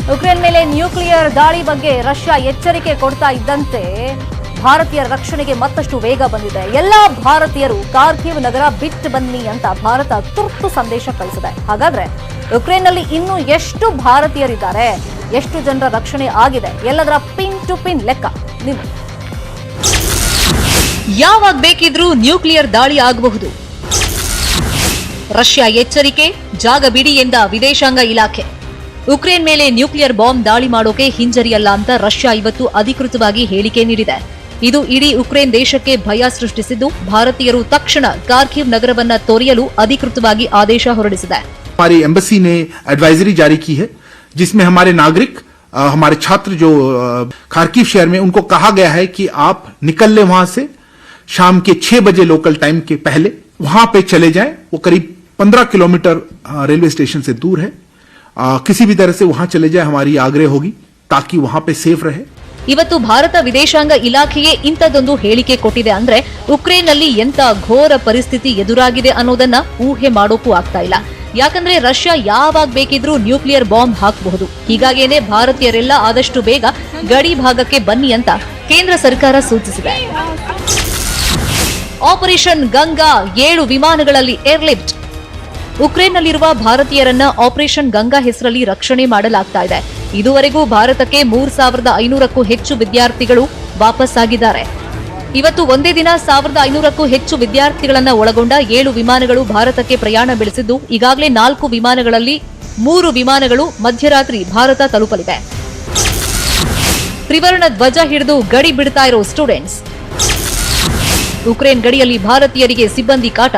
Ukraine ಮೇಲೆ nuclear ದಾಳಿ ಬಗ್ಗೆ ರಷ್ಯಾ ಎಚ್ಚರಿಕೆ ಕೊಡ್ತಾ ಇದ್ದಂತೆ ಭಾರತೀಯರ ರಕ್ಷಣೆಗೆ ಮತ್ತಷ್ಟು ವೇಗ ಬಂದಿದೆ. ಎಲ್ಲಾ ಭಾರತೀಯರು ಕಾರ್ಕಿವ್ ನಗರ ಬಿಟ್ಟು ಬನ್ನಿ ಅಂತ ಭಾರತ ತುರ್ತು ಸಂದೇಶ ಕಳಿಸಿದೆ. ಹಾಗಾದ್ರೆ ಯುಕ್ರೇನ್ನಲ್ಲಿ ಇನ್ನೂ ಎಷ್ಟು ಭಾರತೀಯರಿದ್ದಾರೆ, ಎಷ್ಟು ಜನರ ರಕ್ಷಣೆ ಆಗಿದೆ, ಎಲ್ಲದರ ಪಿನ್ ಟು ಪಿನ್ ಲೆಕ್ಕ ನಿಮ್ಮ ಯಾವಾಗ ಬೇಕಿದ್ರೂ ನ್ಯೂಕ್ಲಿಯರ್ ದಾಳಿ ಆಗಬಹುದು. ರಷ್ಯಾ ಎಚ್ಚರಿಕೆ, ಜಾಗ ಬಿಡಿ ಎಂದ ವಿದೇಶಾಂಗ ಇಲಾಖೆ. ಯುಕ್ರೇನ್ ಮೇಲೆ ನ್ಯೂಕ್ಲಿಯರ್ ಬಾಂಬ್ ದಾಳಿ ಮಾಡೋಕೆ ಹಿಂಜರಿಯಲ್ಲ ಅಂತ ರಷ್ಯಾ ಇವತ್ತು ಅಧಿಕೃತವಾಗಿ ಹೇಳಿಕೆ ನೀಡಿದೆ. ಇದು ಇಡೀ ಯುಕ್ರೇನ್ ದೇಶಕ್ಕೆ ಭಯ ಸೃಷ್ಟಿಸಿದ್ದು, ಭಾರತೀಯರು ತಕ್ಷಣ ಕಾರ್ಕಿವ್ ನಗರವನ್ನ ತೊರೆಯಲು ಅಧಿಕೃತವಾಗಿ ಆದೇಶ ಹೊರಡಿಸಿದೆ. हमारी एम्बेसी ने एडवाइजरी जारी की है, जिसमें हमारे नागरिक, हमारे छात्र जो खार्किव शहर में, उनको कहा गया है कि आप निकल ले वहां से शाम के 6 बजे लोकल टाइम के पहले वहां पे चले जाएं. वो करीब 15 किलोमीटर रेलवे स्टेशन से दूर है. किसी भी तरह से वहां चले जाए, हमारी आग्रह होगी ताकि वहां पे सेफ रहे. ಇವತ್ತು ಭಾರತ ವಿದೇಶಾಂಗ ಇಲಾಖೆಯೇ ಇಂಥದ್ದೊಂದು ಹೇಳಿಕೆ ಕೊಟ್ಟಿದೆ ಅಂದ್ರೆ ಯುಕ್ರೇನ್ನಲ್ಲಿ ಎಂತ ಘೋರ ಪರಿಸ್ಥಿತಿ ಎದುರಾಗಿದೆ ಅನ್ನೋದನ್ನ ಊಹೆ ಮಾಡೋಕ್ಕೂ ಆಗ್ತಾ ಇಲ್ಲ. ಯಾಕಂದ್ರೆ ರಷ್ಯಾ ಯಾವಾಗ ಬೇಕಿದ್ರೂ ನ್ಯೂಕ್ಲಿಯರ್ ಬಾಂಬ್ ಹಾಕಬಹುದು. ಹೀಗಾಗೇನೆ ಭಾರತೀಯರೆಲ್ಲ ಆದಷ್ಟು ಬೇಗ ಗಡಿ ಭಾಗಕ್ಕೆ ಬನ್ನಿ ಅಂತ ಕೇಂದ್ರ ಸರ್ಕಾರ ಸೂಚಿಸಿದೆ. ಆಪರೇಷನ್ ಗಂಗಾ 7 ವಿಮಾನಗಳಲ್ಲಿ ಏರ್ಲಿಫ್ಟ್. ಯುಕ್ರೇನ್ನಲ್ಲಿರುವ ಭಾರತೀಯರನ್ನ ಆಪರೇಷನ್ ಗಂಗಾ ಹೆಸರಲ್ಲಿ ರಕ್ಷಣೆ ಮಾಡಲಾಗ್ತಾ ಇದೆ. ಇದುವರೆಗೂ ಭಾರತಕ್ಕೆ 3500ಕ್ಕೂ ಹೆಚ್ಚು ವಿದ್ಯಾರ್ಥಿಗಳು ವಾಪಸ್ ಆಗಿದ್ದಾರೆ. ಇವತ್ತು ಒಂದೇ ದಿನ 1500ಕ್ಕೂ ಹೆಚ್ಚು ವಿದ್ಯಾರ್ಥಿಗಳನ್ನ ಒಳಗೊಂಡ 7 ವಿಮಾನಗಳು ಭಾರತಕ್ಕೆ ಪ್ರಯಾಣ ಬೆಳೆಸಿದ್ದು, ಈಗಾಗಲೇ 4 ವಿಮಾನಗಳಲ್ಲಿ 3 ವಿಮಾನಗಳು ಮಧ್ಯರಾತ್ರಿ ಭಾರತ ತಲುಪಲಿವೆ. ತ್ರಿವರ್ಣ ಧ್ವಜ ಹಿಡಿದು ಗಡಿ ಬಿಡ್ತಾ ಇರೋ ಸ್ಟೂಡೆಂಟ್ಸ್. ಯುಕ್ರೇನ್ ಗಡಿಯಲ್ಲಿ ಭಾರತೀಯರಿಗೆ ಸಿಬ್ಬಂದಿ ಕಾಟ.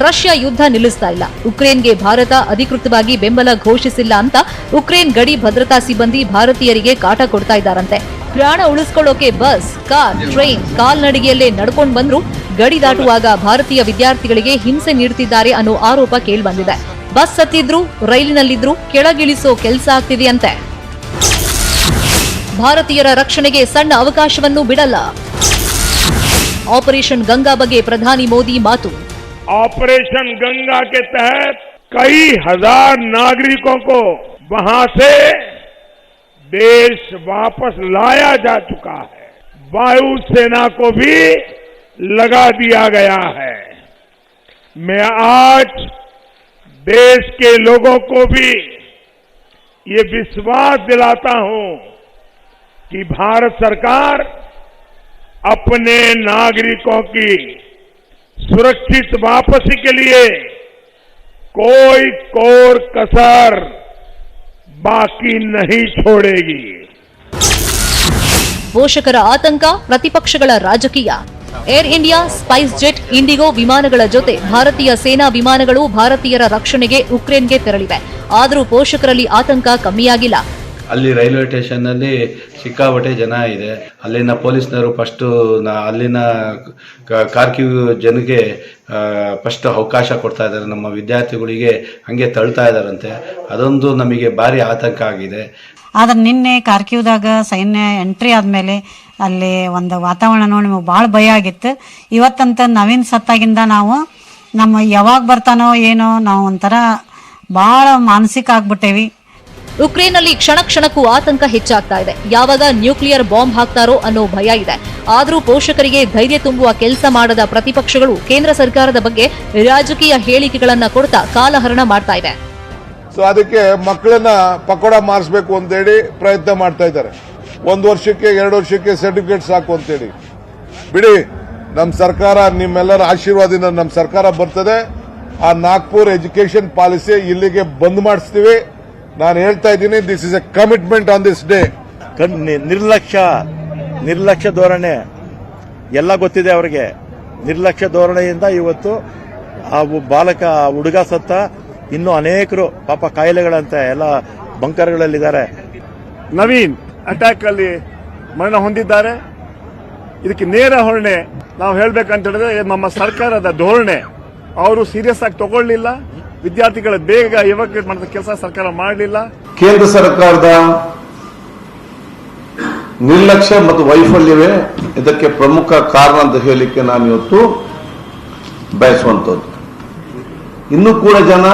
ರಷ್ಯಾ ಯುದ್ಧ ನಿಲ್ಲಿಸ್ತಾ ಇಲ್ಲ. ಯುಕ್ರೇನ್ಗೆ ಭಾರತ ಅಧಿಕೃತವಾಗಿ ಬೆಂಬಲ ಘೋಷಿಸಿಲ್ಲ ಅಂತ ಯುಕ್ರೇನ್ ಗಡಿ ಭದ್ರತಾ ಸಿಬ್ಬಂದಿ ಭಾರತೀಯರಿಗೆ ಕಾಟ ಕೊಡ್ತಾ ಇದ್ದಾರಂತೆ. ಪ್ರಾಣ ಉಳಿಸ್ಕೊಳ್ಳೋಕೆ ಬಸ್, ಕಾರ್, ಟ್ರೈನ್, ಕಾಲ್ನಡಿಗೆಯಲ್ಲೇ ನಡ್ಕೊಂಡು ಬಂದ್ರು ಗಡಿ ದಾಟುವಾಗ ಭಾರತೀಯ ವಿದ್ಯಾರ್ಥಿಗಳಿಗೆ ಹಿಂಸೆ ನೀಡುತ್ತಿದ್ದಾರೆ ಅನ್ನೋ ಆರೋಪ ಕೇಳಿಬಂದಿದೆ. ಬಸ್ ಹತ್ತಿದ್ರು, ರೈಲಿನಲ್ಲಿದ್ರು ಕೆಳಗಿಳಿಸೋ ಕೆಲಸ ಆಗ್ತಿದೆಯಂತೆ. ಭಾರತೀಯರ ರಕ್ಷಣೆಗೆ ಸಣ್ಣ ಅವಕಾಶವನ್ನು ಬಿಡಲ್ಲ. ಆಪರೇಷನ್ ಗಂಗಾ ಬಗ್ಗೆ ಪ್ರಧಾನಿ ಮೋದಿ ಮಾತು. ऑपरेशन गंगा के तहत कई हजार नागरिकों को वहां से देश वापस लाया जा चुका है. वायुसेना को भी लगा दिया गया है. मैं आज देश के लोगों को भी ये विश्वास दिलाता हूं कि भारत सरकार अपने नागरिकों की सुरक्षित वापसी के लिए कोई कोर कसर बाकी नहीं छोड़ेगी. ಪೋಷಕರ ಆತಂಕ, ಪ್ರತಿಪಕ್ಷಗಳ ರಾಜಕೀಯ. Air India, Spice jet, IndiGo ವಿಮಾನಗಳ ಜೊತೆ ಭಾರತೀಯ ಸೇನಾ ವಿಮಾನಗಳು ಭಾರತೀಯರ ರಕ್ಷಣೆಗೆ ಯುಕ್ರೇನ್ಗೆ ತೆರಳಿವೆ. ಆದರೂ ಪೋಷಕರಲ್ಲಿ ಆತಂಕ ಕಮ್ಮಿಯಾಗಿಲ್ಲ. ಅಲ್ಲಿ ರೈಲ್ವೆ ಸ್ಟೇಷನ್ ಅಲ್ಲಿ ಸಿಕ್ಕಾಪಟ್ಟೆ ಜನ ಇದೆ. ಅಲ್ಲಿನ ಪೊಲೀಸ್ನವರು ಫಸ್ಟ್ ಅಲ್ಲಿನ ಕಾರ್ಕಿವ್ ಜನಕ್ಕೆ ಫಸ್ಟ್ ಅವಕಾಶ ಕೊಡ್ತಾ ಇದ್ದಾರೆ. ನಮ್ಮ ವಿದ್ಯಾರ್ಥಿಗಳಿಗೆ ಹಂಗೆ ತಳ್ತಾ ಇದ್ದಾರಂತೆ. ಅದೊಂದು ನಮಗೆ ಭಾರಿ ಆತಂಕ ಆಗಿದೆ. ಆದ್ರೆ ನಿನ್ನೆ ಕಾರ್ಕಿವ್ದಾಗ ಸೈನ್ಯ ಎಂಟ್ರಿ ಆದ್ಮೇಲೆ ಅಲ್ಲಿ ಒಂದು ವಾತಾವರಣ ನೋಡಿ ನಮಗೆ ಭಾಳ ಭಯ ಆಗಿತ್ತು. ಇವತ್ತಂತ ನವೀನ್ ಸತ್ತಾಗಿಂದ ನಾವು ಯಾವಾಗ ಬರ್ತಾನೋ ಏನೋ ನಾವು ಒಂಥರ ಭಾಳ ಮಾನಸಿಕ ಆಗ್ಬಿಟ್ಟೇವಿ. ಯುಕ್ರೇನ್ನಲ್ಲಿ ಕ್ಷಣ ಕ್ಷಣಕ್ಕೂ ಆತಂಕ ಹೆಚ್ಚಾಗ್ತಾ ಇದೆ. ಯಾವಾಗ ನ್ಯೂಕ್ಲಿಯರ್ ಬಾಂಬ್ ಹಾಕ್ತಾರೋ ಅನ್ನೋ ಭಯ ಇದೆ. ಆದರೂ ಪೋಷಕರಿಗೆ ಧೈರ್ಯ ತುಂಬುವ ಕೆಲಸ ಮಾಡದ ಪ್ರತಿಪಕ್ಷಗಳು ಕೇಂದ್ರ ಸರ್ಕಾರದ ಬಗ್ಗೆ ರಾಜಕೀಯ ಹೇಳಿಕೆಗಳನ್ನ ಕೊಡ್ತಾ ಕಾಲಹರಣ ಮಾಡ್ತಾ ಇದೆ. ಸೊ ಅದಕ್ಕೆ ಮಕ್ಕಳನ್ನ ಪಕೋಡ ಮಾಡಿಸ್ಬೇಕು ಅಂತೇಳಿ ಪ್ರಯತ್ನ ಮಾಡ್ತಾ ಇದ್ದಾರೆ. 1 ವರ್ಷಕ್ಕೆ 2 ವರ್ಷಕ್ಕೆ ಸರ್ಟಿಫಿಕೇಟ್ ಸಾಕು ಅಂತೇಳಿ. ಬಿಡಿ, ನಮ್ಮ ಸರ್ಕಾರ, ನಿಮ್ಮೆಲ್ಲರ ಆಶೀರ್ವಾದದಿಂದ ನಮ್ಮ ಸರ್ಕಾರ ಬರ್ತದೆ. ಆ ನಾಗ್ಪುರ್ ಎಜುಕೇಶನ್ ಪಾಲಿಸಿ ಇಲ್ಲಿಗೆ ಬಂದ್ ಮಾಡಿಸ್ತೀವಿ. ನಾನು ಹೇಳ್ತಾ ಇದ್ದೀನಿ, this is A commitment on this day. ನಿರ್ಲಕ್ಷ್ಯ ಧೋರಣೆ ಎಲ್ಲ ಗೊತ್ತಿದೆ ಅವರಿಗೆ. ನಿರ್ಲಕ್ಷ್ಯ ಧೋರಣೆಯಿಂದ ಇವತ್ತು ಆ ಹುಡುಗ ಸತ್ತ. ಇನ್ನು ಅನೇಕರು ಪಾಪ ಕಾಯಿಲೆಗಳಂತೆ ಎಲ್ಲ ಬಂಕರ್ಗಳಲ್ಲಿದ್ದಾರೆ. ನವೀನ್ ಅಟ್ಯಾಕ್ ಅಲ್ಲಿ ಮರಣ ಹೊಂದಿದ್ದಾರೆ. ಇದಕ್ಕೆ ನೇರ ಹೊಣೆ ನಾವು ಹೇಳ್ಬೇಕಂತ ಹೇಳಿದ್ರೆ ನಮ್ಮ ಸರ್ಕಾರದ ಧೋರಣೆ. ಅವರು ಸೀರಿಯಸ್ ಆಗಿ ತಗೊಳ್ಳಿಲ್ಲ. ವಿದ್ಯಾರ್ಥಿಗಳ ಬೇಗ ಎವಾಕ್ಯುಯೇಟ್ ಮಾಡಿದ ಕೆಲಸ ಸರ್ಕಾರ ಮಾಡಲಿಲ್ಲ. ಕೇಂದ್ರ ಸರ್ಕಾರದ ನಿರ್ಲಕ್ಷ್ಯ ಮತ್ತು ವೈಫಲ್ಯವೇ ಇದಕ್ಕೆ ಪ್ರಮುಖ ಕಾರಣ ಅಂತ ಹೇಳಲಿಕ್ಕೆ ನಾನು ಇವತ್ತು ಬಯಸುವಂತದ್ದು. ಇನ್ನೂ ಕೂಡ ಜನ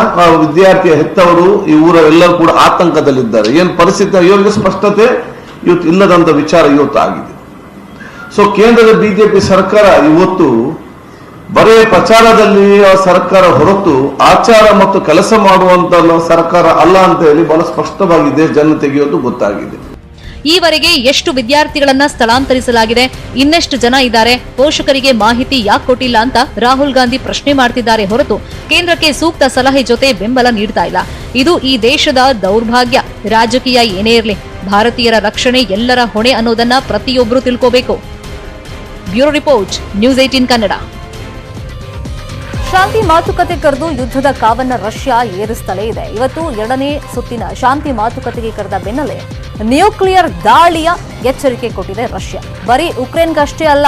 ವಿದ್ಯಾರ್ಥಿಯ ಹೆತ್ತವರು ಈ ಊರೆಲ್ಲರೂ ಕೂಡ ಆತಂಕದಲ್ಲಿದ್ದಾರೆ. ಏನು ಪರಿಸ್ಥಿತಿ ಇವರಿಗೆ ಸ್ಪಷ್ಟತೆ ಇವತ್ತು ಇಲ್ಲದಂತ ವಿಚಾರ ಇವತ್ತು ಆಗಿದೆ. ಸೊ ಕೇಂದ್ರದ ಬಿಜೆಪಿ ಸರ್ಕಾರ ಇವತ್ತು ಬರೇ ಪ್ರಚಾರದಲ್ಲಿ ಸರ್ಕಾರ ಹೊರತು ಆಚಾರ ಮತ್ತು ಕೆಲಸ ಮಾಡುವಂತ ಸರ್ಕಾರ ಅಲ್ಲ ಅಂತ ಹೇಳಿ ಬಹಳ ಸ್ಪಷ್ಟವಾಗಿದೆ, ಜನತೆಗೆ ಇವತ್ತು ಗೊತ್ತಾಗಿದೆ. ಈವರೆಗೆ ಎಷ್ಟು ವಿದ್ಯಾರ್ಥಿಗಳನ್ನ ಸ್ಥಳಾಂತರಿಸಲಾಗಿದೆ, ಇನ್ನೆಷ್ಟು ಜನ ಇದ್ದಾರೆ, ಪೋಷಕರಿಗೆ ಮಾಹಿತಿ ಯಾಕೆ ಕೊಟ್ಟಿಲ್ಲ ಅಂತ ರಾಹುಲ್ ಗಾಂಧಿ ಪ್ರಶ್ನೆ ಮಾಡ್ತಿದ್ದಾರೆ ಹೊರತು ಕೇಂದ್ರಕ್ಕೆ ಸೂಕ್ತ ಸಲಹೆ ಜೊತೆ ಬೆಂಬಲ ನೀಡ್ತಾ ಇಲ್ಲ. ಇದು ಈ ದೇಶದ ದೌರ್ಭಾಗ್ಯ. ರಾಜಕೀಯ ಏನೇ ಇರಲಿ, ಭಾರತೀಯರ ರಕ್ಷಣೆ ಎಲ್ಲರ ಹೊಣೆ ಅನ್ನೋದನ್ನ ಪ್ರತಿಯೊಬ್ಬರು ತಿಳ್ಕೋಬೇಕು. Bureau report, news 18 Kannada. ಶಾಂತಿ ಮಾತುಕತೆ ಕರೆದು ಯುದ್ಧದ ಕಾವನ್ನ ರಷ್ಯಾ ಏರಿಸುತ್ತಲೇ ಇದೆ. ಇವತ್ತು 2ನೇ ಸುತ್ತಿನ ಶಾಂತಿ ಮಾತುಕತೆಗೆ ಕರೆದ ಬೆನ್ನಲ್ಲೇ ನ್ಯೂಕ್ಲಿಯರ್ ದಾಳಿಯ ಎಚ್ಚರಿಕೆ ಕೊಟ್ಟಿದೆ ರಷ್ಯಾ. ಬರೀ ಉಕ್ರೇನ್ಗಷ್ಟೇ ಅಲ್ಲ,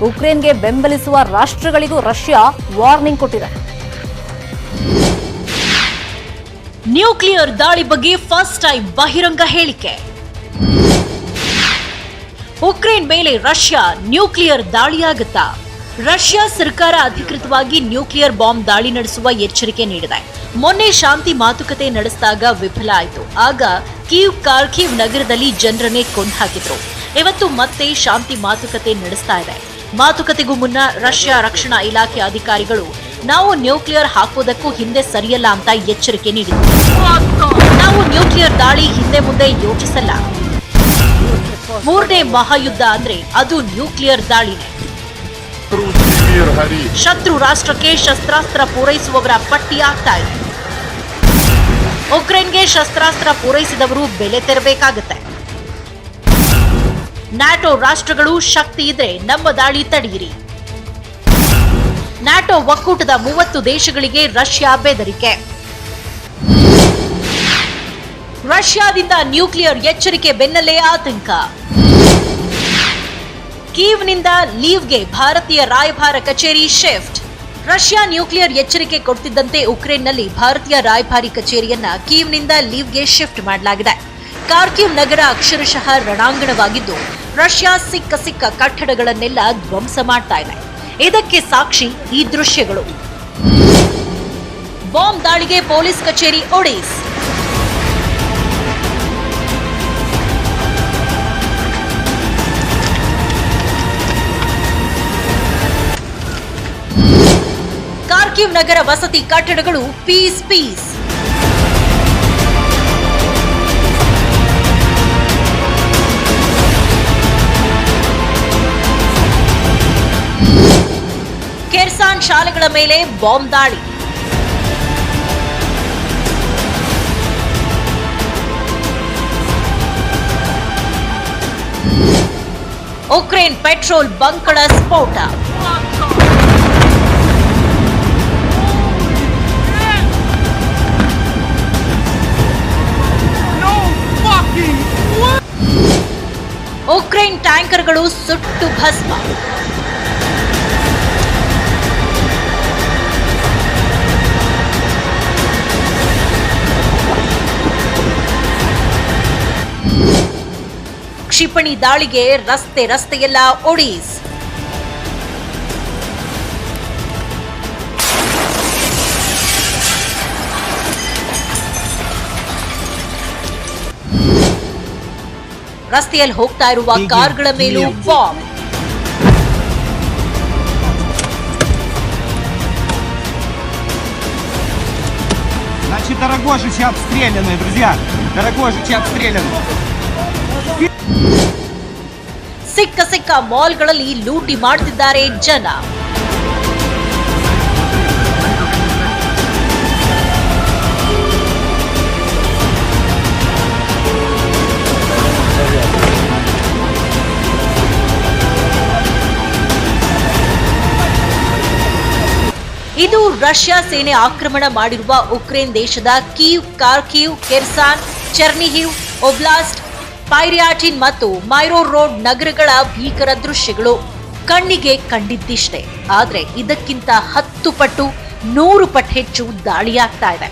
ಉಕ್ರೇನ್ಗೆ ಬೆಂಬಲಿಸುವ ರಾಷ್ಟ್ರಗಳಿಗೂ ರಷ್ಯಾ ವಾರ್ನಿಂಗ್ ಕೊಟ್ಟಿದೆ. ನ್ಯೂಕ್ಲಿಯರ್ ದಾಳಿ ಬಗ್ಗೆ ಫಸ್ಟ್ ಟೈಮ್ ಬಹಿರಂಗ ಹೇಳಿಕೆ. ಉಕ್ರೇನ್ ಮೇಲೆ ರಷ್ಯಾ ನ್ಯೂಕ್ಲಿಯರ್ ದಾಳಿಯಾಗುತ್ತಾ? ರಷ್ಯಾ ಸರ್ಕಾರ ಅಧಿಕೃತವಾಗಿ ನ್ಯೂಕ್ಲಿಯರ್ ಬಾಂಬ್ ದಾಳಿ ನಡೆಸುವ ಎಚ್ಚರಿಕೆ ನೀಡಿದೆ. ಮೊನ್ನೆ ಶಾಂತಿ ಮಾತುಕತೆ ನಡೆಸಿದಾಗ ವಿಫಲ ಆಯಿತು. ಆಗ ಕಾರ್ಕಿವ್ ನಗರದಲ್ಲಿ ಜನರನ್ನೇ ಕೊಂದು ಹಾಕಿದ್ರು. ಇವತ್ತು ಮತ್ತೆ ಶಾಂತಿ ಮಾತುಕತೆ ನಡೆಸ್ತಾ ಇದೆ. ಮಾತುಕತೆಗೂ ಮುನ್ನ ರಷ್ಯಾ ರಕ್ಷಣಾ ಇಲಾಖೆ ಅಧಿಕಾರಿಗಳು ನಾವು ನ್ಯೂಕ್ಲಿಯರ್ ಹಾಕೋದಕ್ಕೂ ಹಿಂದೆ ಸರಿಯಲ್ಲ ಅಂತ ಎಚ್ಚರಿಕೆ ನೀಡಿದ್ರು. ನಾವು ನ್ಯೂಕ್ಲಿಯರ್ ದಾಳಿ ಹಿಂದೆ ಮುಂದೆ ಯೋಚಿಸಲ್ಲ. 3ನೇ ಮಹಾಯುದ್ಧ ಅಂದ್ರೆ ಅದು ನ್ಯೂಕ್ಲಿಯರ್ ದಾಳಿನೇ. ಶತ್ರು ರಾಷ್ಟ್ರಕ್ಕೆ ಶಸ್ತ್ರಾಸ್ತ್ರ ಪೂರೈಸುವವರ ಪಟ್ಟಿ ಆಗ್ತಾ ಇದೆ. ಉಕ್ರೇನ್ಗೆ ಶಸ್ತ್ರಾಸ್ತ್ರ ಪೂರೈಸಿದವರು ಬೆಲೆ ತೆರಬೇಕಾಗುತ್ತೆ. ನ್ಯಾಟೋ ರಾಷ್ಟ್ರಗಳು ಶಕ್ತಿ ಇದ್ರೆ ನಮ್ಮ ದಾಳಿ ತಡೆಯಿರಿ. ನ್ಯಾಟೋ ಒಕ್ಕೂಟದ 30 ದೇಶಗಳಿಗೆ ರಷ್ಯಾ ಬೆದರಿಕೆ. ರಷ್ಯಾದಿಂದ ನ್ಯೂಕ್ಲಿಯರ್ ಎಚ್ಚರಿಕೆ ಬೆನ್ನಲ್ಲೇ ಆತಂಕ. ಕೀವ್ನಿಂದ ಲೀವ್ಗೆ ಭಾರತೀಯ ರಾಯಭಾರ ಕಚೇರಿ ಶಿಫ್ಟ್. ರಷ್ಯಾ ನ್ಯೂಕ್ಲಿಯರ್ ಎಚ್ಚರಿಕೆ ಕೊಡ್ತಿದ್ದಂತೆ ಉಕ್ರೇನ್ನಲ್ಲಿ ಭಾರತೀಯ ರಾಯಭಾರಿ ಕಚೇರಿಯನ್ನ ಕೀವ್ನಿಂದ ಲೀವ್ಗೆ ಶಿಫ್ಟ್ ಮಾಡಲಾಗಿದೆ. ಕಾರ್ಕಿವ್ ನಗರ ಅಕ್ಷರಶಃ ರಣಾಂಗಣವಾಗಿದ್ದು ರಷ್ಯಾ ಸಿಕ್ಕ ಕಟ್ಟಡಗಳನ್ನೆಲ್ಲ ಧ್ವಂಸ ಮಾಡ್ತಾ ಇದೆ. ಇದಕ್ಕೆ ಸಾಕ್ಷಿ ಈ ದೃಶ್ಯಗಳು. ಬಾಂಬ್ ದಾಳಿಗೆ ಪೊಲೀಸ್ ಕಚೇರಿ ಒಡಿಸ್. ಕಾರ್ಕಿವ್ ನಗರ ವಸತಿ ಕಟ್ಟಡಗಳು ಪೀಸ್. ಕೆರ್ಸಾನ್ ಶಾಲೆಗಳ ಮೇಲೆ ಬಾಂಬ್ ದಾಳಿ. ಉಕ್ರೇನ್ ಪೆಟ್ರೋಲ್ ಬಂಕ್ಗಳ ಸ್ಫೋಟ. ಉಕ್ರೇನ್ ಟ್ಯಾಂಕರ್ಗಳು ಸುಟ್ಟು ಭಸ್ಮ. ಕ್ಷಿಪಣಿ ದಾಳಿಗೆ ರಸ್ತೆಯೆಲ್ಲ ಒಡಿಸ್. ರಸ್ತೆಯಲ್ಲಿ ಹೋಗ್ತಾ ಇರುವ ಕಾರ್ಗಳ ಮೇಲೂ ಬಾಂಬ್. ಸಿಕ್ಕ ಮಾಲ್ಗಳಲ್ಲಿ ಲೂಟಿ ಮಾಡ್ತಿದ್ದಾರೆ ಜನ. ಇದು ರಷ್ಯಾ ಸೇನೆ ಆಕ್ರಮಣ ಮಾಡಿರುವ ಉಕ್ರೇನ್ ದೇಶದ ಕೀವ್, ಕಾರ್ಕಿವ್, ಕೆರ್ಸಾನ್, ಚೆರ್ನಿಹಿವ್, ಒಬ್ಲಾಸ್ಟ್, ಪೈರ್ಯಾಟಿನ್ ಮತ್ತು ಮೈರೋ ರೋಡ್ ನಗರಗಳ ಭೀಕರ ದೃಶ್ಯಗಳು. ಕಣ್ಣಿಗೆ ಕಂಡಿದ್ದಿಷ್ಟೇ, ಆದ್ರೆ ಇದಕ್ಕಿಂತ 10 ಪಟ್ಟು 100 ಪಟ್ಟು ಹೆಚ್ಚು ದಾಳಿಯಾಗ್ತಾ ಇದೆ.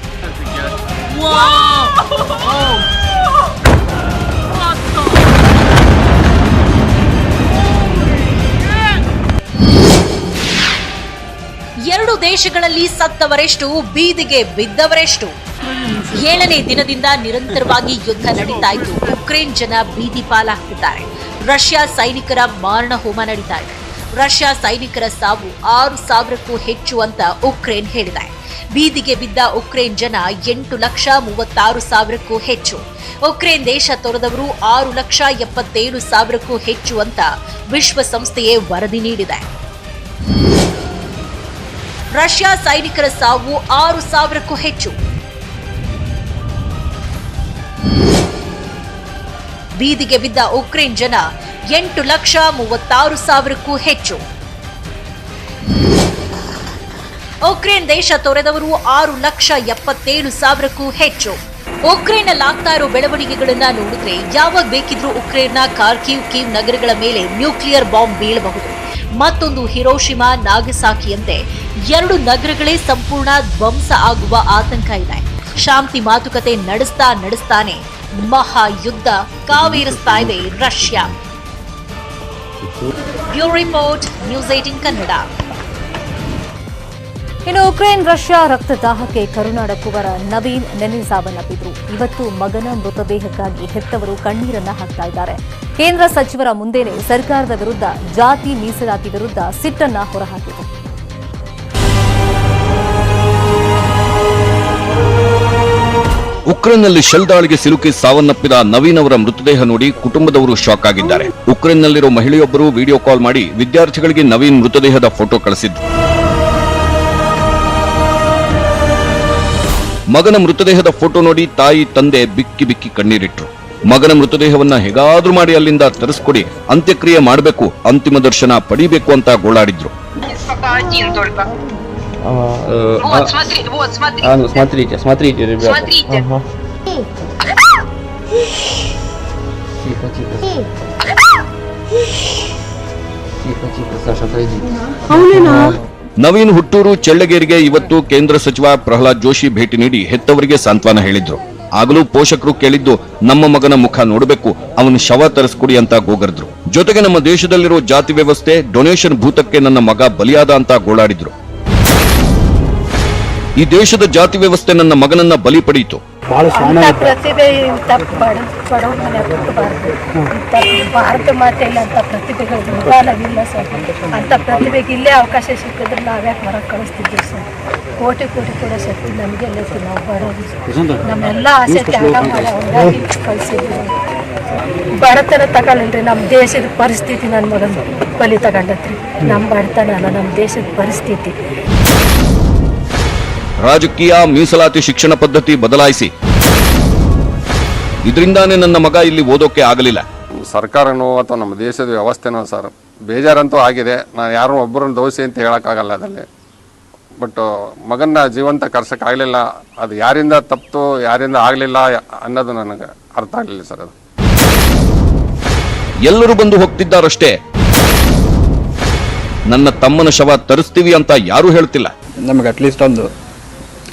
ಎರಡು ದೇಶಗಳಲ್ಲಿ ಸತ್ತವರೆಷ್ಟು, ಬೀದಿಗೆ ಬಿದ್ದವರೆಷ್ಟು. 7ನೇ ದಿನದಿಂದ ನಿರಂತರವಾಗಿ ಯುದ್ಧ ನಡೀತಾ ಇದ್ದು ಉಕ್ರೇನ್ ಜನ ಬೀದಿ ಪಾಲಾಗ್ತಿದ್ದಾರೆ. ರಷ್ಯಾ ಸೈನಿಕರ ಮಾರಣ ಹೋಮ ನಡೀತಾ ಇದೆ. ರಷ್ಯಾ ಸೈನಿಕರ ಸಾವು 6,000ಕ್ಕೂ ಹೆಚ್ಚು ಅಂತ ಉಕ್ರೇನ್ ಹೇಳಿದೆ. ಬೀದಿಗೆ ಬಿದ್ದ ಉಕ್ರೇನ್ ಜನ 8,36,000ಕ್ಕೂ ಹೆಚ್ಚು. ಉಕ್ರೇನ್ ದೇಶ ತೊರೆದವರು 6,77,000ಕ್ಕೂ ಹೆಚ್ಚು ಅಂತ ವಿಶ್ವಸಂಸ್ಥೆಯೇ ವರದಿ ನೀಡಿದೆ. ರಷ್ಯಾ ಸೈನಿಕರ ಸಾವು 6,000ಕ್ಕೂ ಹೆಚ್ಚು. ಬೀದಿಗೆ ಬಿದ್ದ ಉಕ್ರೇನ್ ಜನ 8,36,000ಕ್ಕೂ ಹೆಚ್ಚು. ಉಕ್ರೇನ್ ದೇಶ ತೊರೆದವರು 6,77,000ಕ್ಕೂ ಹೆಚ್ಚು. ಉಕ್ರೇನ್ನಲ್ಲಾಗ್ತಾ ಇರೋ ಬೆಳವಣಿಗೆಗಳನ್ನ ನೋಡಿದ್ರೆ ಯಾವಾಗ ಬೇಕಿದ್ರೂ ಉಕ್ರೇನ್ನ ಕಾರ್ಕಿವ್, ಕೀವ್ ನಗರಗಳ ಮೇಲೆ ನ್ಯೂಕ್ಲಿಯರ್ ಬಾಂಬ್ ಬೀಳಬಹುದು. ಮತ್ತೊಂದು ಹಿರೋಶಿಮಾ, ನಾಗಸಾಕಿಯಂತೆ 2 ನಗರಗಳೇ ಸಂಪೂರ್ಣ ಧ್ವಂಸ ಆಗುವ ಆತಂಕ ಇದೆ. ಶಾಂತಿ ಮಾತುಕತೆ ನಡೆಸ್ತಾನೆ ಮಹಾಯುದ್ಧ ಕಾವೇರಿಸ್ತಾ ಇದೆ Russia. Bureau report, news 18 Kannada. ಇನ್ನು ಉಕ್ರೇನ್ ರಷ್ಯಾ ರಕ್ತದಾಹಕ್ಕೆ ಕರುನಾಡ ಕುವರ ನವೀನ್ ನೆನೆ ಸಾವನ್ನಪ್ಪಿದ್ರು. ಇವತ್ತು ಮಗನ ಮೃತದೇಹಕ್ಕಾಗಿ ಹೆತ್ತವರು ಕಣ್ಣೀರನ್ನ ಹಾಕ್ತಾ ಇದ್ದಾರೆ. ಕೇಂದ್ರ ಸಚಿವರ ಮುಂದೆನೆ ಸರ್ಕಾರದ ವಿರುದ್ಧ, ಜಾತಿ ಮೀಸಲಾತಿ ವಿರುದ್ಧ ಸಿಟ್ಟನ್ನ ಹೊರಹಾಕಿತು. ಉಕ್ರೇನ್ನಲ್ಲಿ ಶೆಲ್ ದಾಳಿಗೆ ಸಿಲುಕಿ ಸಾವನ್ನಪ್ಪಿದ ನವೀನ್ ಅವರ ಮೃತದೇಹ ನೋಡಿ ಕುಟುಂಬದವರು ಶಾಕ್ ಆಗಿದ್ದಾರೆ. ಉಕ್ರೇನ್ನಲ್ಲಿರೋ ಮಹಿಳೆಯೊಬ್ಬರು ವಿಡಿಯೋ ಕಾಲ್ ಮಾಡಿ ವಿದ್ಯಾರ್ಥಿಗಳಿಗೆ ನವೀನ್ ಮೃತದೇಹದ ಫೋಟೋ ಕಳಿಸಿದ್ರು. ಮಗನ ಮೃತದೇಹದ ಫೋಟೋ ನೋಡಿ ತಾಯಿ, ತಂದೆ ಬಿಕ್ಕಿ ಬಿಕ್ಕಿ ಕಣ್ಣೀರಿಟ್ರು. ಮಗನ ಮೃತದೇಹವನ್ನ ಹೇಗಾದ್ರೂ ಮಾಡಿ ಅಲ್ಲಿಂದ ತರಿಸ್ಕೊಡಿ, ಅಂತ್ಯಕ್ರಿಯೆ ಮಾಡಬೇಕು, ಅಂತಿಮ ದರ್ಶನ ಪಡಿಬೇಕು ಅಂತ ಗೋಳಾಡಿದ್ರು. Смотрите, ребята. Тихо, Саша, отойди. ನವೀನ್ ಹುಟ್ಟೂರು ಚೆಳ್ಳಗೇರಿಗೆ ಇವತ್ತು ಕೇಂದ್ರ ಸಚಿವ ಪ್ರಹ್ಲಾದ್ ಜೋಶಿ ಭೇಟಿ ನೀಡಿ ಹೆತ್ತವರಿಗೆ ಸಾಂತ್ವನ ಹೇಳಿದ್ರು. ಆಗಲೂ ಪೋಷಕರು ಕೇಳಿದ್ದು ನಮ್ಮ ಮಗನ ಮುಖ ನೋಡಬೇಕು, ಅವನ ಶವ ತರಿಸ್ಕೊಡಿ ಅಂತ ಗೋಗರ್ದ್ರು. ಜೊತೆಗೆ ನಮ್ಮ ದೇಶದಲ್ಲಿರೋ ಜಾತಿ ವ್ಯವಸ್ಥೆ, ಡೊನೇಷನ್ ಭೂತಕ್ಕೆ ನನ್ನ ಮಗ ಬಲಿಯಾದ ಅಂತ ಗೋಳಾಡಿದ್ರು. ಈ ದೇಶದ ಜಾತಿ ವ್ಯವಸ್ಥೆ ನನ್ನ ಮಗನನ್ನ ಬಲಿ ಪಡೆಯಿತು. ಪ್ರತಿಭೆ ಇಂಥ ಬಡವ ಮನೆ ಹುಟ್ಟಬಾರ್ದು. ಭಾರತ ಮಾತೆಯಲ್ಲಿ ಅಂತ ಪ್ರತಿಭೆಗಳು ಉದಾಹರಣವಿಲ್ಲ ಸರ್. ಅಂತ ಪ್ರತಿಭೆಗೆ ಇಲ್ಲೇ ಅವಕಾಶ ಸಿಕ್ಕಿದ್ರೆ ನಾವ್ಯಾಕೆ ಹೊರಗೆ ಕಳಿಸ್ತಿದ್ದೀವಿ ಸರ್. ಕೋಟಿ ಕೂಡ ಶಕ್ತಿ ನಮಗೆಲ್ಲ ನಾವು ಬಡವರು. ನಮ್ಮೆಲ್ಲ ಆಸೆ ತ್ಯಾಗ ಮಾಡಿ ಹಂಗಾಗಿ ಕಳಿಸಿದ್ವಿ. ಬಡತನ ತಗೊಳ್ರಿ, ನಮ್ಮ ದೇಶದ ಪರಿಸ್ಥಿತಿ ನನ್ನ ಮಗನ ಬಲಿ ತಗೊಂಡತ್ರಿ. ನಮ್ಮ ಬಡತನ ಅಲ್ಲ, ನಮ್ಮ ದೇಶದ ಪರಿಸ್ಥಿತಿ. ರಾಜಕೀಯ, ಮೀಸಲಾತಿ ಶಿಕ್ಷಣ ಪದ್ಧತಿ ಬದಲಾಯಿಸಿ, ಇದರಿಂದಾನೇ ನನ್ನ ಮಗ ಇಲ್ಲಿ ಓದೋಕೆ ಆಗಲಿಲ್ಲ. ಸರ್ಕಾರನೋ ಅಥವಾ ನಮ್ಮ ದೇಶದ ವ್ಯವಸ್ಥೆನೋ ಸರ್ ಬೇಜಾರಂತೂ ಆಗಿದೆ. ನಾನು ಯಾರು ಒಬ್ಬರನ್ನ ದೋಷಿ ಅಂತ ಹೇಳೋಕ್ಕಾಗಲ್ಲ ಅದರಲ್ಲಿ. ಬಟ್ ಮಗನ್ನ ಜೀವಂತ ಕರ್ಸೋಕ್ಕಾಗಲಿಲ್ಲ. ಅದು ಯಾರಿಂದ ತಪ್ಪು, ಯಾರಿಂದ ಆಗಲಿಲ್ಲ ಅನ್ನೋದು ನನಗೆ ಅರ್ಥ ಆಗಲಿಲ್ಲ ಸರ್. ಅದು ಎಲ್ಲರೂ ಬಂದು ಹೋಗ್ತಿದ್ದಾರಷ್ಟೇ, ನನ್ನ ತಮ್ಮನ ಶವ ತರಿಸ್ತೀವಿ ಅಂತ ಯಾರೂ ಹೇಳ್ತಿಲ್ಲ. ನಮಗೆ ಅಟ್ಲೀಸ್ಟ್ ಒಂದು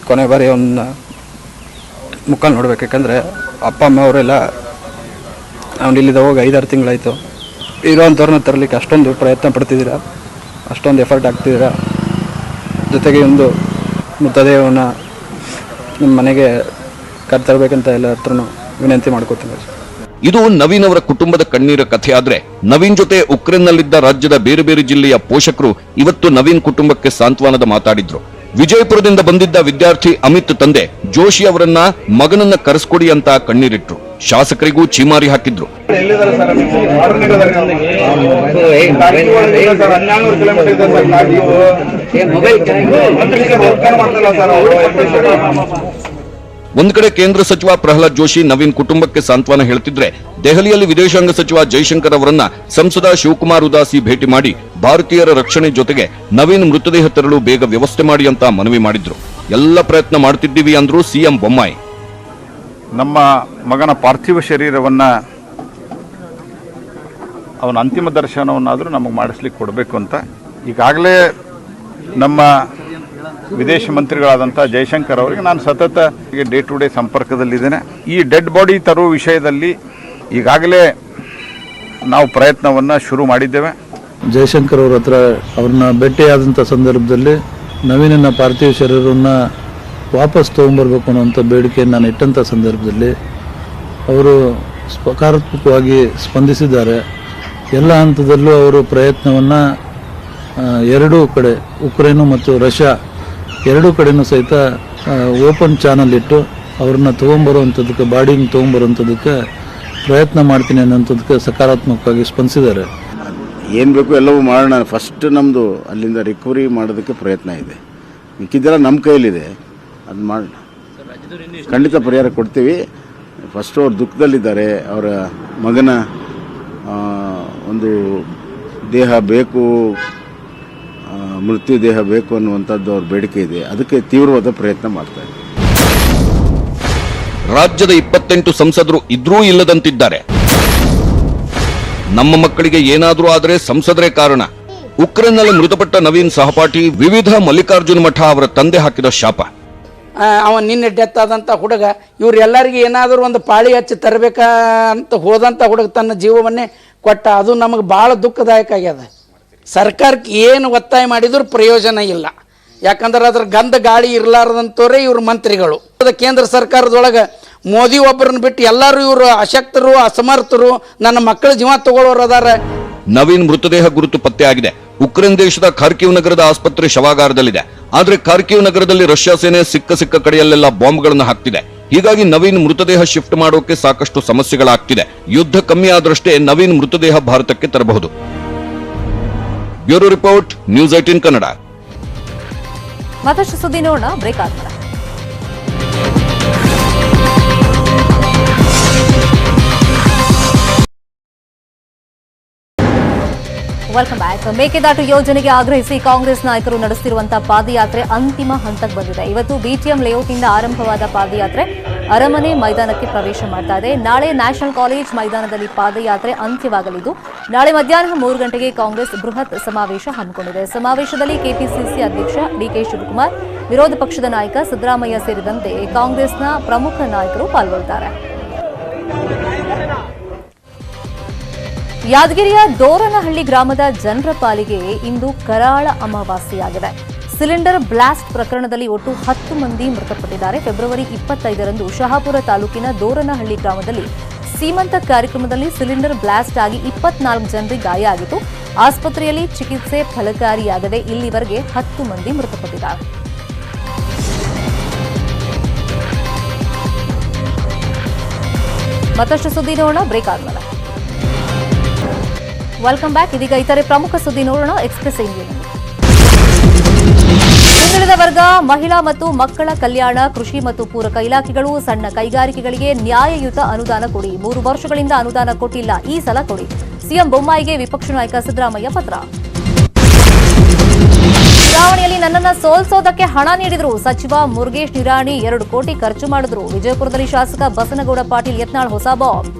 ಕೊನೆ ಬಾರಿ ಅವನ್ನ ಮುಖ ನೋಡ್ಬೇಕು. ಯಾಕಂದರೆ ಅಪ್ಪ ಅಮ್ಮ ಅವರೆಲ್ಲ ಅವ್ನು ಇಲ್ಲಿದ್ದ ಹೋಗಿ 5-6 ತಿಂಗಳಾಯಿತು. ಇರೋವಂಥವ್ರನ್ನ ತರಲಿಕ್ಕೆ ಅಷ್ಟೊಂದು ಪ್ರಯತ್ನ ಪಡ್ತಿದ್ದೀರಾ, ಅಷ್ಟೊಂದು ಎಫರ್ಟ್ ಆಗ್ತಿದ್ದೀರಾ. ಜೊತೆಗೆ ಒಂದು ಮೃತದೇಹವನ್ನು ನಿಮ್ಮ ಮನೆಗೆ ಕರ್ತರಬೇಕಂತ ಎಲ್ಲ ಹತ್ರನೂ ವಿನಂತಿ ಮಾಡ್ಕೋತೀನಿ. ಇದು ನವೀನ್ ಅವರ ಕುಟುಂಬದ ಕಣ್ಣೀರ ಕಥೆ. ಆದ್ರೆ ನವೀನ್ ಜೊತೆ ಉಕ್ರೇನ್ನಲ್ಲಿದ್ದ ರಾಜ್ಯದ ಬೇರೆ ಬೇರೆ ಜಿಲ್ಲೆಯ ಪೋಷಕರು ಇವತ್ತು ನವೀನ್ ಕುಟುಂಬಕ್ಕೆ ಸಾಂತ್ವನದ ಮಾತಾಡಿದ್ರು. ವಿಜಯಪುರದಿಂದ ಬಂದಿದ್ದ ವಿದ್ಯಾರ್ಥಿ ಅಮಿತ್ ತಂದೆ ಜೋಶಿ ಅವರನ್ನ ಮಗನನ್ನ ಕರೆಸ್ಕೊಡಿ ಅಂತ ಕಣ್ಣೀರಿಟ್ರು. ಶಾಸಕರಿಗೂ ಚೀಮಾರಿ ಹಾಕಿದ್ರು. ಒಂದ್ ಕಡೆ ಕೇಂದ್ರ ಸಚಿವ ಪ್ರಹ್ಲಾದ್ ಜೋಶಿ ನವೀನ್ ಕುಟುಂಬಕ್ಕೆ ಸಾಂತ್ವನ ಹೇಳ್ತಿದ್ರೆ, ದೆಹಲಿಯಲ್ಲಿ ವಿದೇಶಾಂಗ ಸಚಿವ ಜೈಶಂಕರ್ ಅವರನ್ನ ಸಂಸದ ಶಿವಕುಮಾರ್ ಉದಾಸಿ ಭೇಟಿ ಮಾಡಿ ಭಾರತೀಯರ ರಕ್ಷಣೆ ಜೊತೆಗೆ ನವೀನ್ ಮೃತದೇಹ ತರಲು ಬೇಗ ವ್ಯವಸ್ಥೆ ಮಾಡಿ ಅಂತ ಮನವಿ ಮಾಡಿದ್ರು. ಎಲ್ಲ ಪ್ರಯತ್ನ ಮಾಡ್ತಿದ್ದೀವಿ ಅಂದ್ರು ಸಿಎಂ ಬೊಮ್ಮಾಯಿ. ನಮ್ಮ ಮಗನ ಪಾರ್ಥಿವ ಶರೀರವನ್ನ ಅವನ ಅಂತಿಮ ದರ್ಶನವನ್ನಾದರೂ ನಮಗೆ ಮಾಡಿಸ್ಲಿಕ್ಕೆ ಕೊಡಬೇಕು ಅಂತ ಈಗಾಗಲೇ ನಮ್ಮ ವಿದೇಶ ಮಂತ್ರಿಗಳಾದಂಥ ಜೈಶಂಕರ್ ಅವರಿಗೆ ನಾನು ಸತತ ಡೇ ಟು ಡೇ ಸಂಪರ್ಕದಲ್ಲಿದ್ದೇನೆ. ಈ ಡೆಡ್ ಬಾಡಿ ತರುವ ವಿಷಯದಲ್ಲಿ ಈಗಾಗಲೇ ನಾವು ಪ್ರಯತ್ನವನ್ನು ಶುರು ಮಾಡಿದ್ದೇವೆ. ಜೈಶಂಕರ್ ಅವ್ರ ಹತ್ರ ಅವ್ರನ್ನ ಭೇಟಿಯಾದಂಥ ಸಂದರ್ಭದಲ್ಲಿ ನವೀನನ ಪಾರ್ಥಿವ ಶರೀರವನ್ನು ವಾಪಸ್ ತೊಗೊಂಬರ್ಬೇಕು ಅನ್ನೋಂಥ ಬೇಡಿಕೆಯನ್ನು ನಾನು ಇಟ್ಟಂಥ ಸಂದರ್ಭದಲ್ಲಿ ಅವರು ಸಕಾರಾತ್ಮಕವಾಗಿ ಸ್ಪಂದಿಸಿದ್ದಾರೆ. ಎಲ್ಲ ಹಂತದಲ್ಲೂ ಅವರು ಪ್ರಯತ್ನವನ್ನು ಎರಡೂ ಕಡೆ ಉಕ್ರೇನು ಮತ್ತು ರಷ್ಯಾ ಎರಡೂ ಕಡೆಯೂ ಸಹಿತ ಓಪನ್ ಚಾನಲ್ ಇಟ್ಟು ಅವ್ರನ್ನ ತೊಗೊಂಬರುವಂಥದ್ದಕ್ಕೆ ಬಾಡಿನ ತೊಗೊಂಬರುವಂಥದ್ದಕ್ಕೆ ಪ್ರಯತ್ನ ಮಾಡ್ತೀನಿ ಅನ್ನೋಂಥದ್ದಕ್ಕೆ ಸಕಾರಾತ್ಮಕವಾಗಿ ಸ್ಪಂದಿಸಿದ್ದಾರೆ. ಏನು ಬೇಕು ಎಲ್ಲವೂ ಮಾಡೋಣ. ಫಸ್ಟ್ ನಮ್ಮದು ಅಲ್ಲಿಂದ ರಿಕವರಿ ಮಾಡೋದಕ್ಕೆ ಪ್ರಯತ್ನ ಇದೆ. ಮಿಕ್ಕಿದ್ದೆಲ್ಲ ನಮ್ಮ ಕೈಯಲ್ಲಿದೆ, ಅದು ಮಾಡೋಣ. ಖಂಡಿತ ಪರಿಹಾರ ಕೊಡ್ತೀವಿ. ಫಸ್ಟು ಅವ್ರು ದುಃಖದಲ್ಲಿದ್ದಾರೆ. ಅವರ ಮಗನ ಒಂದು ದೇಹ ಬೇಕು, ಮೃತ್ಯು ದೇಹ ಬೇಕು ಅನ್ನುವಂಥದ್ದು ಅವ್ರ ಬೇಡಿಕೆ ಇದೆ. ಅದಕ್ಕೆ ತೀವ್ರವಾದ ಪ್ರಯತ್ನ ಮಾಡ್ತಾರೆ. ರಾಜ್ಯದ 28 ಸಂಸದರು ಇದ್ರೂ ಇಲ್ಲದಂತಿದ್ದಾರೆ. ನಮ್ಮ ಮಕ್ಕಳಿಗೆ ಏನಾದರೂ ಆದರೆ ಸಂಸದರೇ ಕಾರಣ. ಉಕ್ರೇನ್ನಲ್ಲಿ ಮೃತಪಟ್ಟ ನವೀನ್ ಸಹಪಾಠಿ ವಿವಿಧ ಮಲ್ಲಿಕಾರ್ಜುನ ಮಠ ಅವರ ತಂದೆ ಹಾಕಿದ ಶಾಪ. ಅವ ನಿನ್ನೆ ಡೆತ್ ಆದಂಥ ಹುಡುಗ, ಇವರೆಲ್ಲರಿಗೆ ಏನಾದರೂ ಒಂದು ಪಾಳಿ ಹಚ್ಚಿ ತರಬೇಕಂತ ಹೋದಂಥ ಹುಡುಗ ತನ್ನ ಜೀವವನ್ನೇ ಕೊಟ್ಟ. ಅದು ನಮಗೆ ಭಾಳ ದುಃಖದಾಯಕ ಆಗ್ಯದ. ಸರ್ಕಾರಕ್ಕೆ ಏನು ಒತ್ತಾಯ ಮಾಡಿದರೂ ಪ್ರಯೋಜನ ಇಲ್ಲ. ಯಾಕಂದ್ರೆ ಅದ್ರ ಗಂಧ ಗಾಳಿ ಇರಲಾರ್ದಂಥವ್ರೆ ಇವ್ರ ಮಂತ್ರಿಗಳು. ಕೇಂದ್ರ ಸರ್ಕಾರದೊಳಗೆ ಮೋದಿ ಒಬ್ಬರನ್ನ ಬಿಟ್ಟು ಎಲ್ಲರೂ ಇವರು ಅಶಕ್ತರು, ಅಸಮರ್ಥರು, ನನ್ನ ಮಕ್ಕಳ ಜೀವ ತಗೊಳ್ಳೋರು ಅದಾರ. ನವೀನ್ ಮೃತದೇಹ ಗುರುತು ಪತ್ತೆಯಾಗಿದೆ. ಉಕ್ರೇನ್ ದೇಶದ ಖಾರ್ಕಿವ್ ನಗರದ ಆಸ್ಪತ್ರೆ ಶವಾಗಾರದಲ್ಲಿದೆ. ಆದರೆ ಖಾರ್ಕಿವ್ ನಗರದಲ್ಲಿ ರಷ್ಯಾ ಸೇನೆ ಸಿಕ್ಕ ಕಡೆಯಲ್ಲೆಲ್ಲ ಬಾಂಬ್ಗಳನ್ನು ಹಾಕ್ತಿದೆ. ಹೀಗಾಗಿ ನವೀನ್ ಮೃತದೇಹ ಶಿಫ್ಟ್ ಮಾಡೋಕೆ ಸಾಕಷ್ಟು ಸಮಸ್ಯೆಗಳಾಗ್ತಿದೆ. ಯುದ್ಧ ಕಮ್ಮಿ ಆದ್ರಷ್ಟೇ ನವೀನ್ ಮೃತದೇಹ ಭಾರತಕ್ಕೆ ತರಬಹುದು. Bureau report, news 18 Kannada. ಮತ್ತಷ್ಟು ಸುದ್ದಿ ನೋಡೋಣ ಬ್ರೇಕ್ ಆದ್ಮೇಲೆ. Welcome back. ಮೇಕೆದಾಟು ಯೋಜನೆಗೆ ಆಗ್ರಹಿಸಿ ಕಾಂಗ್ರೆಸ್ ನಾಯಕರು ನಡೆಸುತ್ತಿರುವಂತಹ ಪಾದಯಾತ್ರೆ ಅಂತಿಮ ಹಂತಕ್ಕೆ ಬಂದಿದೆ. ಇವತ್ತು ಬಿಟಿಎಂ ಲೇಔಟ್ನಿಂದ ಆರಂಭವಾದ ಪಾದಯಾತ್ರೆ ಅರಮನೆ ಮೈದಾನಕ್ಕೆ ಪ್ರವೇಶ ಮಾಡ್ತಾ ಇದೆ. ನಾಳೆ ನ್ಯಾಷನಲ್ ಕಾಲೇಜ್ ಮೈದಾನದಲ್ಲಿ ಪಾದಯಾತ್ರೆ ಅಂತ್ಯವಾಗಲಿದ್ದು, ನಾಳೆ ಮಧ್ಯಾಹ್ನ 3 ಗಂಟೆಗೆ ಕಾಂಗ್ರೆಸ್ ಬೃಹತ್ ಸಮಾವೇಶ ಹಮ್ಮಿಕೊಂಡಿದೆ. ಸಮಾವೇಶದಲ್ಲಿ ಕೆಪಿಸಿಸಿ ಅಧ್ಯಕ್ಷ ಡಿಕೆ ಶಿವಕುಮಾರ್, ವಿರೋಧ ಪಕ್ಷದ ನಾಯಕ ಸಿದ್ದರಾಮಯ್ಯ ಸೇರಿದಂತೆ ಕಾಂಗ್ರೆಸ್ನ ಪ್ರಮುಖ ನಾಯಕರು ಪಾಲ್ಗೊಳ್ಳುತ್ತಾರೆ. ಯಾದಗಿರಿಯ ದೋರನಹಳ್ಳಿ ಗ್ರಾಮದ ಜನರ ಪಾಲಿಗೆ ಇಂದು ಕರಾಳ ಅಮಾವಾಸ್ಯೆಯಾಗಿದೆ. ಸಿಲಿಂಡರ್ ಬ್ಲಾಸ್ಟ್ ಪ್ರಕರಣದಲ್ಲಿ ಒಟ್ಟು 10 ಮಂದಿ ಮೃತಪಟ್ಟಿದ್ದಾರೆ. ಫೆಬ್ರವರಿ 25ರಂದು ಶಹಾಪುರ ತಾಲೂಕಿನ ದೋರನಹಳ್ಳಿ ಗ್ರಾಮದಲ್ಲಿ ಸೀಮಂತ ಕಾರ್ಯಕ್ರಮದಲ್ಲಿ ಸಿಲಿಂಡರ್ ಬ್ಲಾಸ್ಟ್ ಆಗಿ 24 ಜನರಿಗೆ ಗಾಯ ಆಗಿತ್ತು. ಆಸ್ಪತ್ರೆಯಲ್ಲಿ ಚಿಕಿತ್ಸೆ ಫಲಕಾರಿಯಾಗದೆ ಇಲ್ಲಿವರೆಗೆ 10 ಮಂದಿ ಮೃತಪಟ್ಟಿದ್ದಾರೆ. ಮತ್ತಷ್ಟು ಸುದ್ದಿ ನೋಡೋಣ ಬ್ರೇಕ್ ಆದ್ಮೇಲೆ. Welcome back. ಇದೀಗ ಇತರೆ ಪ್ರಮುಖ ಸುದ್ದಿ ನೋಡೋಣ ಎಕ್ಸ್ಪ್ರೆಸ್ ಇಂಡಿಯಾದಲ್ಲಿ. ಹಿಂದುಳಿದ ವರ್ಗ, ಮಹಿಳಾ ಮತ್ತು ಮಕ್ಕಳ ಕಲ್ಯಾಣ, ಕೃಷಿ ಮತ್ತು ಪೂರಕ ಇಲಾಖೆಗಳು, ಸಣ್ಣ ಕೈಗಾರಿಕೆಗಳಿಗೆ ನ್ಯಾಯಯುತ ಅನುದಾನ ಕೊಡಿ. 3 ವರ್ಷಗಳಿಂದ ಅನುದಾನ ಕೊಟ್ಟಿಲ್ಲ, ಈ ಸಲ ಕೊಡಿ. ಸಿಎಂ ಬೊಮ್ಮಾಯಿಗೆ ವಿಪಕ್ಷ ನಾಯಕ ಸಿದ್ದರಾಮಯ್ಯ ಪತ್ರ. ಚುನಾವಣೆಯಲ್ಲಿ ನನ್ನನ್ನು ಸೋಲಿಸೋದಕ್ಕೆ ಹಣ ನೀಡಿದ್ರು ಸಚಿವ ಮುರುಗೇಶ್ ನಿರಾಣಿ 2 ಕೋಟಿ ಖರ್ಚು ಮಾಡಿದ್ರು. ವಿಜಯಪುರದಲ್ಲಿ ಶಾಸಕ ಬಸನಗೌಡ ಪಾಟೀಲ್ ಯತ್ನಾಳ್ ಹೊಸ ಬಾಂಬ್.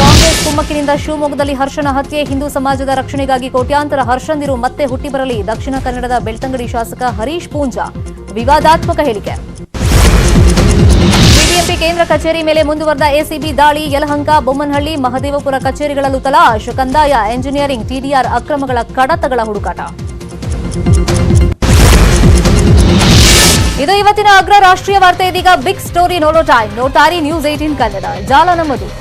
ಕಾಂಗ್ರೆಸ್ ಕುಮ್ಮಕ್ಕಿನಿಂದ ಶಿವಮೊಗ್ಗದಲ್ಲಿ ಹರ್ಷನ ಹತ್ಯೆ. ಹಿಂದೂ ಸಮಾಜದ ರಕ್ಷಣೆಗಾಗಿ ಕೋಟ್ಯಾಂತರ ಹರ್ಷಂದಿರು ಮತ್ತೆ ಹುಟ್ಟಿ ಬರಲಿ. ದಕ್ಷಿಣ ಕನ್ನಡದ ಬೆಳ್ತಂಗಡಿ ಶಾಸಕ ಹರೀಶ್ ಪೂಂಜಾ ವಿವಾದಾತ್ಮಕ ಹೇಳಿಕೆ. ಬಿಬಿಎಂಪಿ ಕೇಂದ್ರ ಕಚೇರಿ ಮೇಲೆ ಮುಂದುವರೆದ ಎಸಿಬಿ ದಾಳಿ. ಯಲಹಂಕ, ಬೊಮ್ಮನಹಳ್ಳಿ, ಮಹದೇವಪುರ ಕಚೇರಿಗಳಲ್ಲೂ ತಲಾಶ್. ಕಂದಾಯ, ಎಂಜಿನಿಯರಿಂಗ್, ಟಿಡಿಆರ್ ಅಕ್ರಮಗಳ ಕಡತಗಳ ಹುಡುಕಾಟ. ಇದು ಇವತ್ತಿನ ಅಗ್ರ ರಾಷ್ಟ್ರೀಯ ವಾರ್ತೆ. ಇದೀಗ ಬಿಗ್ ಸ್ಟೋರಿ ನೋಡೋ ಟೈಮ್. ನೋಡ್ತಾರಿ ನ್ಯೂಸ್ 18 ಕನ್ನಡ. ಜಾಲ ನಮ್ಮದು.